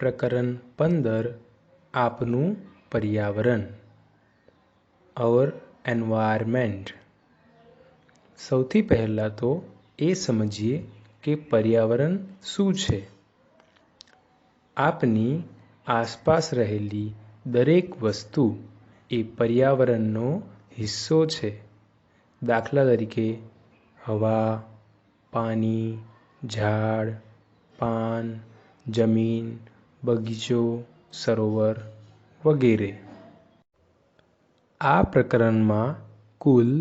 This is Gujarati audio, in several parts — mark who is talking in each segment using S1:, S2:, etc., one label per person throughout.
S1: પ્રકરણ 15 આપનું પર્યાવરણ અવર એન્વાયરમેન્ટ। સૌથી પહેલાં તો એ સમજીએ કે પર્યાવરણ શું છે। આપની આસપાસ રહેલી દરેક વસ્તુ એ પર્યાવરણનો હિસ્સો છે। દાખલા તરીકે હવા, પાણી, ઝાડ, પાન, જમીન, બગીચો, સરોવર વગેરે। આ પ્રકરણમાં કુલ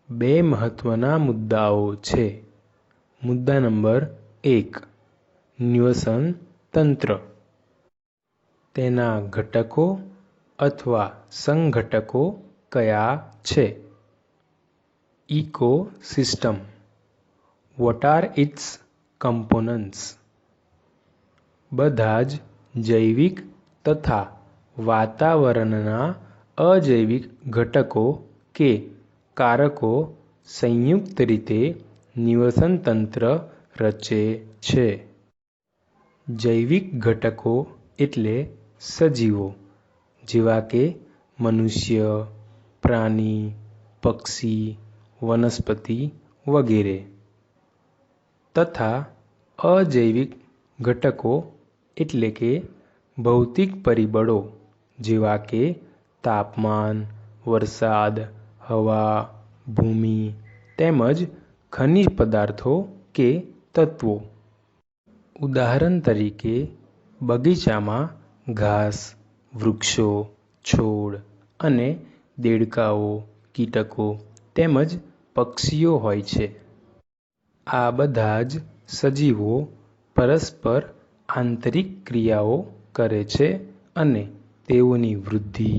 S1: 2 મહત્વના મુદ્દાઓ છે। મુદ્દા નંબર 1, નિવસન તંત્ર, તેના ઘટકો અથવા સંઘટકો કયા છે। Ecosystem, what are its components, બધા જ જૈવિક તથા વાતાવરણના અજૈવિક ઘટકો કે કારકો સંયુક્ત રીતે નિવસન તંત્ર રચે છે। જૈવિક ઘટકો એટલે સજીવો જેવા કે મનુષ્ય, પ્રાણી, પક્ષી, વનસ્પતિ વગેરે તથા અજૈવિક ઘટકો એટલે કે ભૌતિક પરિબળો જેવા કે તાપમાન, વરસાદ, હવા, ભૂમિ તેમજ ખનિજ પદાર્થો કે તત્વો। ઉદાહરણ તરીકે બગીચામાં ઘાસ, વૃક્ષો, છોડ અને દેડકાઓ, કીટકો તેમજ પક્ષીઓ હોય છે। આ બધા જ સજીવો પરસ્પર આંતરિક ક્રિયાઓ કરે છે અને તેઓની વૃદ્ધિ,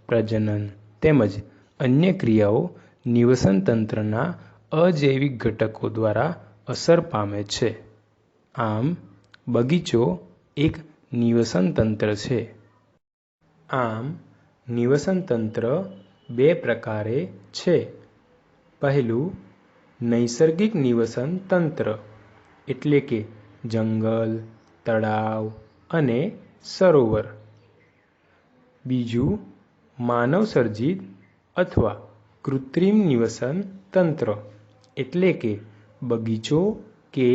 S1: પ્રજનન તેમજ અન્ય ક્રિયાઓ નિવસન તંત્રના અજૈવિક ઘટકો દ્વારા અસર પામે છે। આમ બગીચો એક નિવસન તંત્ર છે। આમ નિવસન તંત્ર 2 પ્રકારે છે। પહેલું નૈસર્ગિક નિવસન તંત્ર એટલે કે જંગલ, તળાવ અને સરોવર। બીજું માનવ સર્જિત અથવા કૃત્રિમ નિવસન તંત્ર એટલે કે બગીચો કે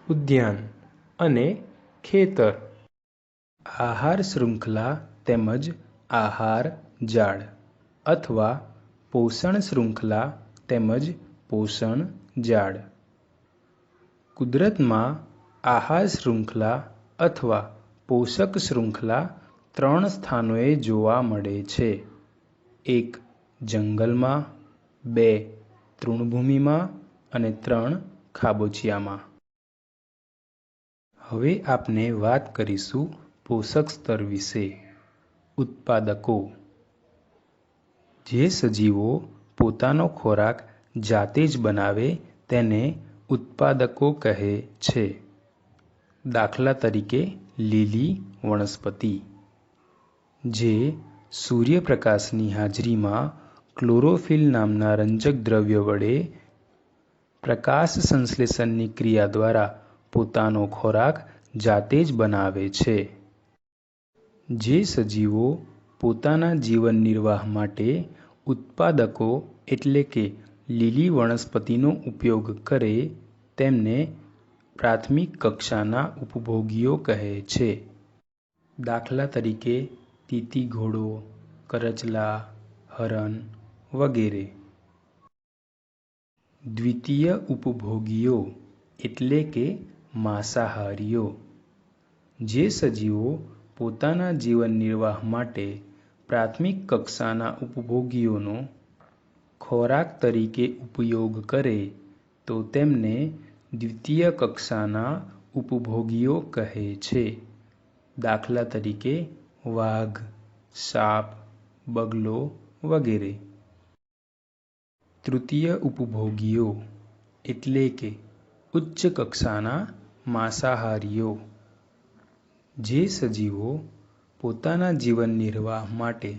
S1: ઉદ્યાન અને ખેતર। આહાર શૃંખલા તેમજ આહાર જાળ અથવા પોષણ શૃંખલા તેમજ પોષણ જાળ। કુદરતમાં આહાર શૃંખલા અથવા પોષક શૃંખલા 3 સ્થાનોએ જોવા મળે છે। 1 જંગલમાં, 2 તૃણભૂમિમાં અને 3 ખાબોચિયામાં। હવે આપણે વાત કરીશું પોષક સ્તર વિશે। ઉત્પાદકો, જે સજીવો પોતાનો ખોરાક જાતે જ બનાવે તેને ઉત્પાદકો કહે છે। દાખલા તરીકે લીલી વનસ્પતિ, જે સૂર્યપ્રકાશની હાજરીમાં ક્લોરોફિલ નામના રંજક દ્રવ્ય વડે પ્રકાશ સંશ્લેષણની ક્રિયા દ્વારા પોતાનો ખોરાક જાતે જ બનાવે છે। જે સજીવો પોતાના જીવન નિર્વાહ માટે ઉત્પાદકો એટલે કે લીલી વનસ્પતિનો ઉપયોગ કરે તેમને પ્રાથમિક કક્ષાના ઉપભોગીઓ કહે છે। દાખલા તરીકે તીતીઘોડો, કરચલા, હરણ વગેરે। દ્વિતીય ઉપભોગીઓ એટલે કે માંસાહારીઓ, જે સજીવો પોતાના જીવન નિર્વાહ માટે પ્રાથમિક કક્ષાના ઉપભોગીઓનો ખોરાક તરીકે ઉપયોગ કરે તો તેમને દ્વિતીય કક્ષાના ઉપભોગીઓ કહે છે। દાખલા તરીકે વાઘ, સાપ, બગલો વગેરે। તૃતીય ઉપભોગીઓ એટલે કે ઉચ્ચ કક્ષાના માંસાહારીઓ, જે સજીવો પોતાના જીવન નિર્વાહ માટે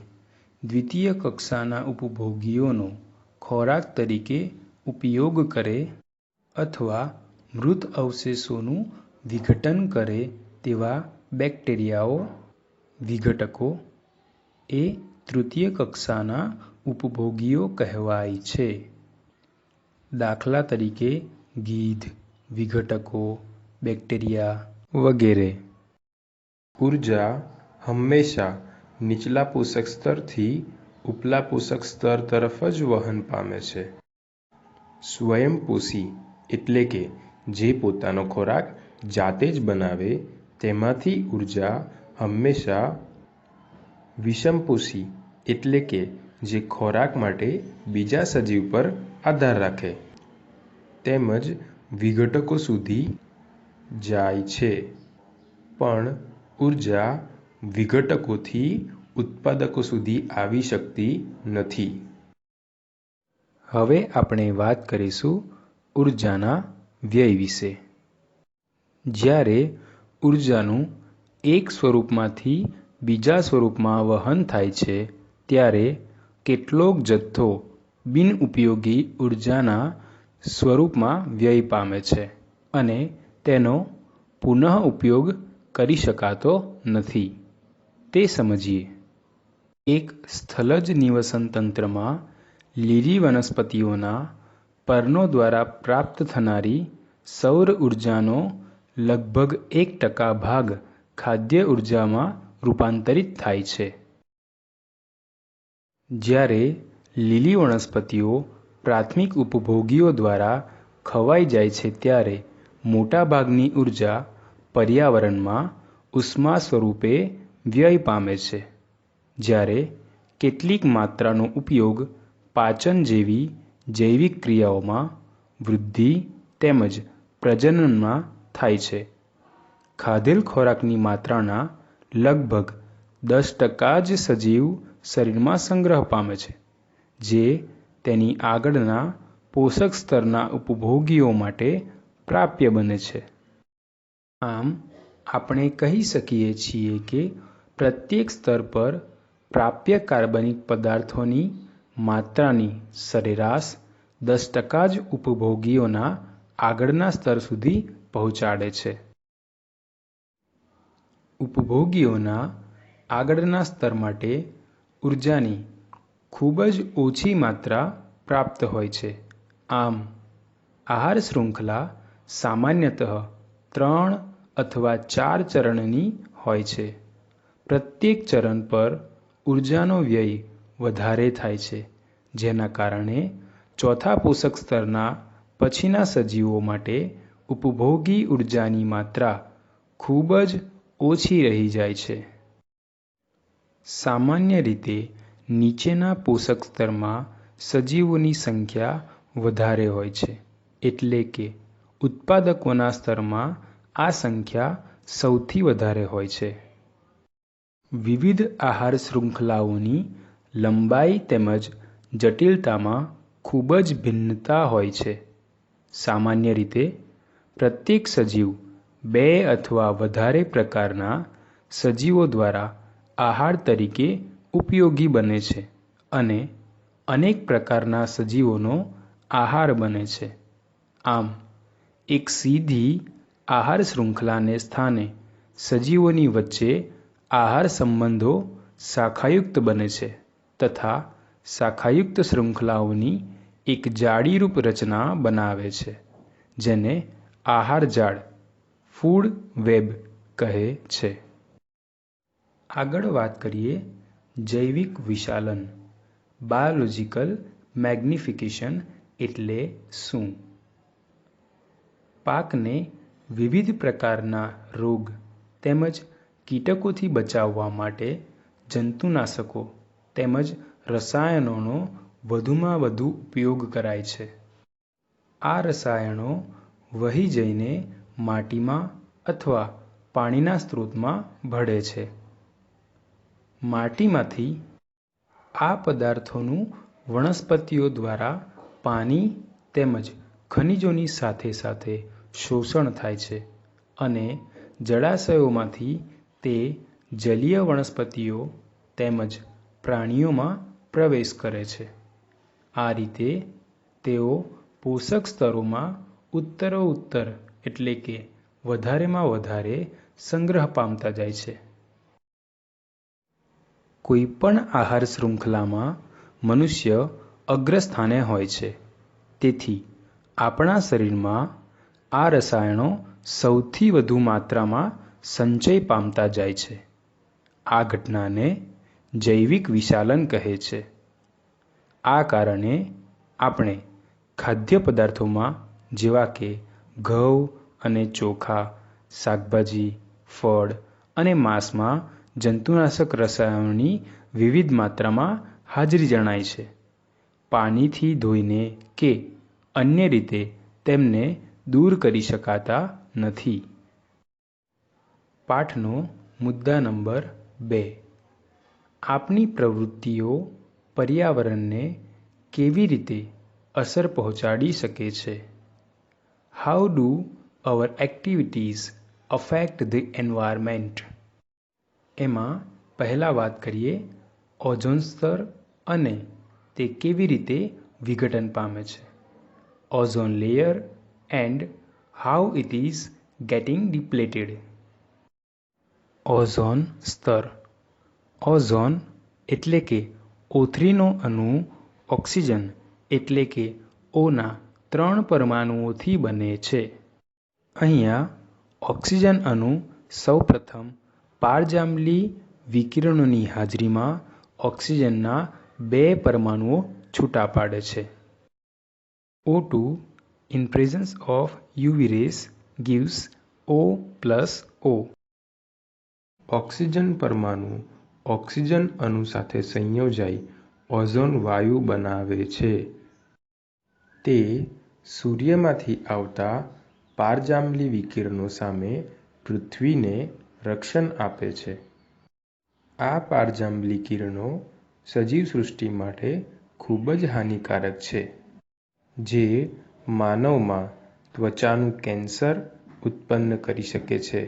S1: દ્વિતીય કક્ષાના ઉપભોગીઓનો ખોરાક તરીકે ઉપયોગ કરે અથવા મૃત અવશેષોનું વિઘટન કરે તેવા બેક્ટેરિયાઓ, વિઘટકો એ તૃતીય કક્ષાના ઉપભોગીઓ કહેવાય છે. દાખલા તરીકે ગીધ, વિઘટકો, બેક્ટેરિયા વગેરે.
S2: ઊર્જા હંમેશા નીચલા પોષક સ્તરથી ઉપલા પોષક સ્તર તરફ જ વહન પામે છે. સ્વયંપોષી એટલે કે જે પોતાનો ખોરાક જાતે જ બનાવે તેમાંથી ઊર્જા હંમેશા વિષમપોષી એટલે કે જે ખોરાક માટે બીજા સજીવ પર આધાર રાખે તેમજ વિઘટકો સુધી જાય છે. પણ ઊર્જા વિઘટકોથી ઉત્પાદકો સુધી આવી શકતી નથી.
S1: હવે આપણે વાત કરીશું ઊર્જાના વ્યય વિશે. જ્યારે ઊર્જાનું એક સ્વરૂપમાંથી બીજા સ્વરૂપમાં વહન થાય છે ત્યારે કેટલોક જથ્થો બિનઉપયોગી ઊર્જાના સ્વરૂપમાં વ્યય પામે છે અને તેનો પુનઃઉપયોગ કરી શકાતો નથી. તે સમજીએ. એક સ્થલજ નિવસન તંત્રમાં લીલી વનસ્પતિઓના પર્ણો દ્વારા પ્રાપ્ત થનારી સૌર ઊર્જાનો લગભગ 1% ભાગ ખાદ્ય ઊર્જામાં રૂપાંતરિત થાય છે. જ્યારે લીલી વનસ્પતિઓ પ્રાથમિક ઉપભોગીઓ દ્વારા ખવાઈ જાય છે ત્યારે મોટાભાગની ઊર્જા પર્યાવરણમાં ઉષ્મા સ્વરૂપે વ્યય પામે છે. જ્યારે કેટલીક માત્રાનો ઉપયોગ પાચન જેવી જૈવિક ક્રિયાઓમાં, વૃદ્ધિ તેમજ પ્રજનનમાં થાય છે. ખાધેલ ખોરાકની માત્રાના લગભગ 10% જ સજીવ શરીરમાં સંગ્રહ પામે છે, જે તેની આગળના પોષક સ્તરના ઉપભોગીઓ માટે પ્રાપ્ય બને છે. આમ આપણે કહી શકીએ છીએ કે પ્રત્યેક સ્તર પર પ્રાપ્ય કાર્બનિક પદાર્થોની માત્રાની સરેરાશ 10% જ ઉપભોગીઓના આગળના સ્તર સુધી પહોંચાડે છે. ઉપભોગીઓના આગળના સ્તર માટે ઊર્જાની ખૂબ જ ઓછી માત્રા પ્રાપ્ત હોય છે. આમ આહાર શૃંખલા સામાન્યતઃ 3 અથવા 4 ચરણની હોય છે. પ્રત્યેક ચરણ પર ઊર્જાનો વ્યય વધારે થાય છે, જેના કારણે ચોથા પોષક સ્તરના પછીના સજીવો માટે ઉપભોગી ઊર્જાની માત્રા ખૂબ જ ઓછી રહી જાય છે. સામાન્ય રીતે નીચેના પોષક સ્તરમાં સજીવોની સંખ્યા વધારે હોય છે, એટલે કે ઉત્પાદકોના સ્તરમાં આ સંખ્યા સૌથી વધારે હોય છે. વિવિધ આહાર શૃંખલાઓની લંબાઈ તેમજ જટિલતામાં ખૂબ જ ભિન્નતા હોય છે. સામાન્ય રીતે પ્રત્યેક સજીવ 2 અથવા વધારે પ્રકારના સજીવો દ્વારા આહાર તરીકે ઉપયોગી બને છે અને અનેક પ્રકારના સજીવોનો આહાર બને છે. આમ એક સીધી આહાર શૃંખલાને સ્થાને સજીવોની વચ્ચે આહાર સંબંધો શાખાયુક્ત બને છે તથા શાખાયુક્ત શૃંખલાઓની એક જાળીરૂપ રચના બનાવે છે, જેને આહાર જાળ ફૂડ વેબ કહે છે. આગળ વાત કરીએ જૈવિક વિશાલન. બાયોલોજિકલ મેગ્નિફિકેશન એટલે શું? પાકને વિવિધ પ્રકારના રોગ તેમજ કીટકોથી બચાવવા માટે જંતુનાશકો તેમજ રસાયણોનો વધુમાં વધુ ઉપયોગ કરાય છે. આ રસાયણો વહી જઈને માટીમાં અથવા પાણીના સ્ત્રોતમાં ભળે છે. માટીમાંથી આ પદાર્થોનું વનસ્પતિઓ દ્વારા પાણી તેમજ ખનિજોની સાથે સાથે શોષણ થાય છે અને જળાશયોમાંથી તે જલીય વનસ્પતિઓ તેમજ પ્રાણીઓમાં પ્રવેશ કરે છે. આ રીતે તેઓ પોષક સ્તરોમાં ઉત્તરોત્તર એટલે કે વધારેમાં વધારે સંગ્રહ પામતા જાય છે. કોઈ પણ આહાર શૃંખલામાં મનુષ્ય અગ્રસ્થાને હોય છે. તેથી આપણા શરીરમાં આ રસાયણો સૌથી વધુ માત્રામાં સંચય પામતા જાય છે. આ ઘટનાને જૈવિક વિશાલન કહે છે. આ કારણે આપણે ખાદ્ય પદાર્થોમાં જેવા કે ઘઉં અને ચોખા, શાકભાજી, ફળ અને માંસમાં જંતુનાશક રસાયણોની વિવિધ માત્રામાં હાજરી જણાય છે. પાણીથી ધોઈને કે અન્ય રીતે તેમને દૂર કરી શકાતા નથી. પાઠનો મુદ્દા નંબર 2. આપણી પ્રવૃત્તિઓ પર્યાવરણને કેવી રીતે અસર પહોંચાડી શકે છે? How do our activities affect the environment? એમાં પહેલા વાત કરીએ ઓઝોન સ્તર અને તે કેવી રીતે વિઘટન પામે છે. Ozone layer and how it is getting depleted. Ozone સ્તર. ઓઝોન એટલે કે O3નો અણુ ઓક્સિજન એટલે કે Oના 3 પરમાણુઓથી બને છે. અહીંયા ઓક્સિજન અણુ સૌપ્રથમ પારજાંબલી વિકિરણોની હાજરીમાં ઓક્સિજનના 2 પરમાણુઓ છૂટા પાડે છે. O2 in presence of UV rays gives O+O.
S2: Oxygen પરમાણુ ઓક્સિજન અણુ સાથે સંયોજાઈ ઓઝોન વાયુ બનાવે છે. તે સૂર્યમાંથી આવતા પારજાંબલી વિકિરણો સામે પૃથ્વીને રક્ષણ આપે છે. આ પારજાંબલી કિરણો સજીવ સૃષ્ટિ માટે ખૂબ જ હાનિકારક છે, જે માનવમાં ત્વચાનું કેન્સર ઉત્પન્ન કરી શકે છે.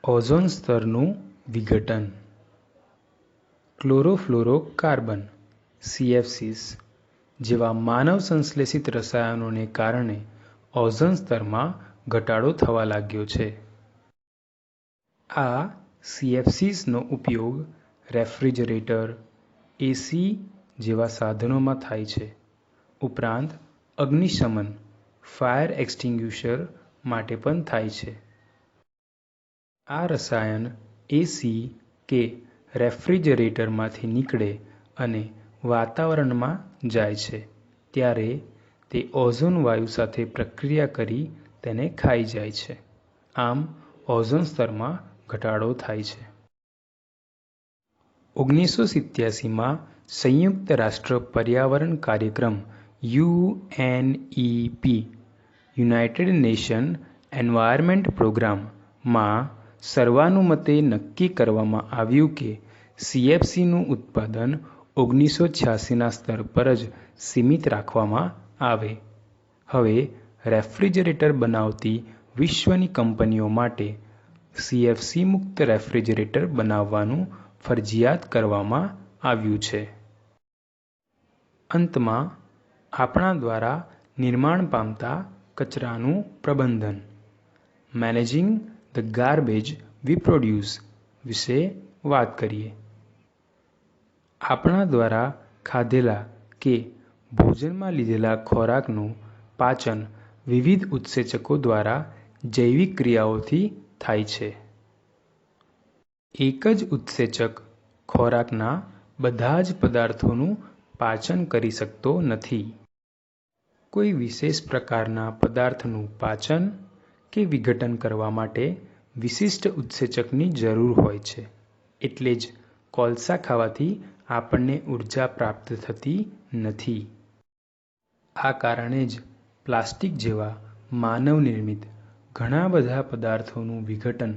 S1: ઓઝોન સ્તરનું વિઘટન. ક્લોરોફ્લોરોકાર્બન CFCs જેવા માનવ સંશ્લેષિત રસાયણોને કારણે ઓઝોન સ્તરમાં ઘટાડો થવા લાગ્યો છે. આ CFCsનો ઉપયોગ રેફ્રિજરેટર, AC જેવા સાધનોમાં થાય છે. ઉપરાંત અગ્નિશમન ફાયર એક્સ્ટિંગ્યુશર માટે પણ થાય છે. આ રસાયણ AC કે રેફ્રિજરેટરમાંથી નીકળે અને વાતાવરણમાં જાય છે ત્યારે તે ઓઝોન વાયુ સાથે પ્રક્રિયા કરી તેને ખાઈ જાય છે. આમ ઓઝોન સ્તરમાં ઘટાડો થાય છે. 1987માં સંયુક્ત રાષ્ટ્ર પર્યાવરણ કાર્યક્રમ UNEP united nation environment programme માં સર્વાનુમતે નક્કી કરવામાં આવ્યું કે CFCનું ઉત્પાદન 1986ના સ્તર પર જ સીમિત રાખવામાં આવે. હવે રેફ્રિજરેટર બનાવતી વિશ્વની કંપનીઓ માટે CFC મુક્ત રેફ્રિજરેટર બનાવવાનું ફરજિયાત કરવામાં આવ્યું છે. અંતમાં આપણા દ્વારા નિર્માણ પામતા કચરાનું પ્રબંધન. Managing the garbage we produce વિશે વાત કરીએ. આપણા દ્વારા ખાધેલા કે ભોજનમાં લીધેલા ખોરાકનું પાચન વિવિધ ઉત્સેચકો દ્વારા જૈવિક ક્રિયાઓથી થાય છે. એક જ ઉત્સેચક ખોરાકના બધા જ પદાર્થોનું પાચન કરી શકતો નથી. કોઈ વિશેષ પ્રકારના પદાર્થનું પાચન કે વિઘટન કરવા માટે વિશિષ્ટ ઉત્સેચકની જરૂર હોય છે. એટલે જ કોલસા ખાવાથી આપણને ઉર્જા પ્રાપ્ત થતી નથી. આ કારણે જ પ્લાસ્ટિક જેવા માનવ નિર્મિત ઘણા બધા પદાર્થોનું વિઘટન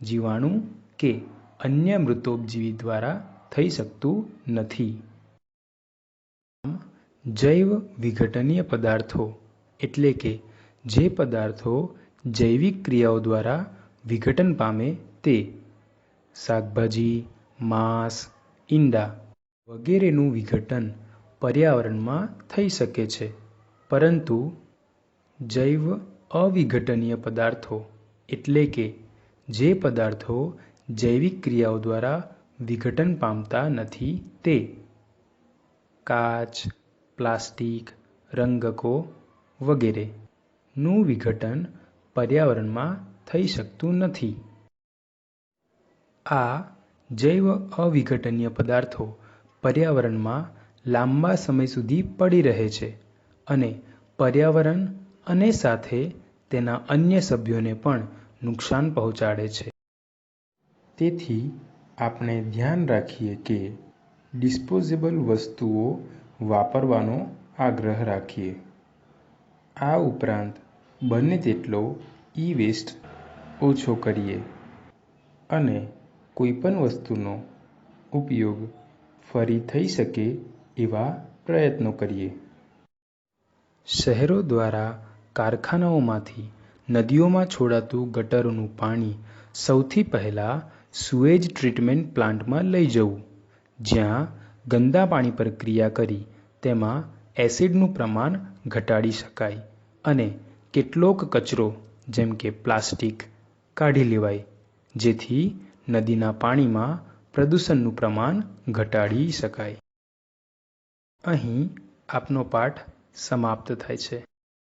S1: જીવાણુ કે અન્ય મૃતોપજીવી દ્વારા થઈ શકતું નથી. જૈવ વિઘટનીય પદાર્થો એટલે કે જે પદાર્થો જૈવિક ક્રિયાઓ દ્વારા વિઘટન પામે તે શાકભાજી, માંસ, ઈંડા વગેરેનું વિઘટન પર્યાવરણમાં થઈ શકે છે, પરંતુ જૈવ અવિઘટનીય પદાર્થો એટલે કે જે પદાર્થો જૈવિક ક્રિયાઓ દ્વારા વિઘટન પામતા નથી તે. કાચ, પ્લાસ્ટિક, રંગકો વગેરે નું વિઘટન પર્યાવરણમાં થઈ શકતું નથી. આ જૈવ અવિઘટનીય પદાર્થો પર્યાવરણમાં લાંબા સમય સુધી પડી રહે છે અને પર્યાવરણ અને સાથે તેના અન્ય સભ્યોને પણ નુકસાન પહોંચાડે છે.
S2: તેથી આપણે ધ્યાન રાખીએ કે ડિસ્પોઝેબલ વસ્તુઓ વાપરવાનો આગ્રહ રાખીએ. આ ઉપરાંત બને તેટલો ઈ-વેસ્ટ ઓછો કરીએ અને કોઈપણ વસ્તુનો ઉપયોગ ફરી થઈ શકે એવા પ્રયત્નો કરીએ.
S1: શહેરો દ્વારા કારખાનાઓમાંથી નદીઓમાં છોડાતું ગટરોનું પાણી સૌથી પહેલાં સુએજ ટ્રીટમેન્ટ પ્લાન્ટમાં લઈ જવું, જ્યાં ગંદા પાણી પર ક્રિયા કરી તેમાં એસિડનું પ્રમાણ ઘટાડી શકાય અને કેટલોક કચરો જેમ કે પ્લાસ્ટિક કાઢી લેવાય, જેથી નદીના પાણીમાં પ્રદૂષણનું પ્રમાણ ઘટાડી શકાય. અહીં આપનો પાઠ સમાપ્ત થાય છે.